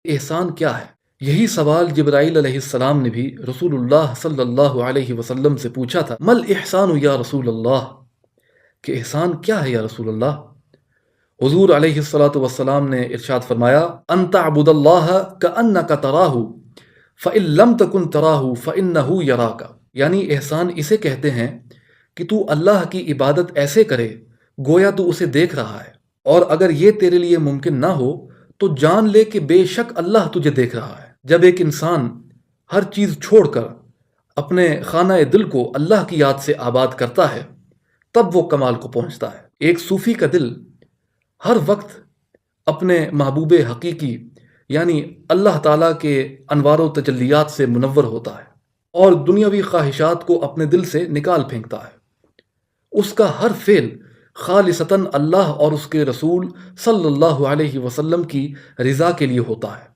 احسان کیا ہے؟ یہی سوال جبرائیل علیہ السلام نے بھی رسول اللہ صلی اللہ علیہ وسلم سے پوچھا تھا، مل احسان یا رسول اللہ، کہ احسان کیا ہے یا رسول اللہ؟ حضور علیہ الصلاۃ والسلام نے ارشاد فرمایا، ان تعبد اللہ کأنک تراہ فإن لم تکن تراہ فإنہ یراک، یعنی احسان اسے کہتے ہیں کہ تو اللہ کی عبادت ایسے کرے گویا تو اسے دیکھ رہا ہے، اور اگر یہ تیرے لیے ممکن نہ ہو تو جان لے کہ بے شک اللہ تجھے دیکھ رہا ہے۔ جب ایک انسان ہر چیز چھوڑ کر اپنے خانہ دل کو اللہ کی یاد سے آباد کرتا ہے تب وہ کمال کو پہنچتا ہے۔ ایک صوفی کا دل ہر وقت اپنے محبوب حقیقی یعنی اللہ تعالیٰ کے انوار و تجلیات سے منور ہوتا ہے اور دنیاوی خواہشات کو اپنے دل سے نکال پھینکتا ہے۔ اس کا ہر فعل خالصتاً اللہ اور اس کے رسول صلی اللہ علیہ وسلم کی رضا کے لیے ہوتا ہے۔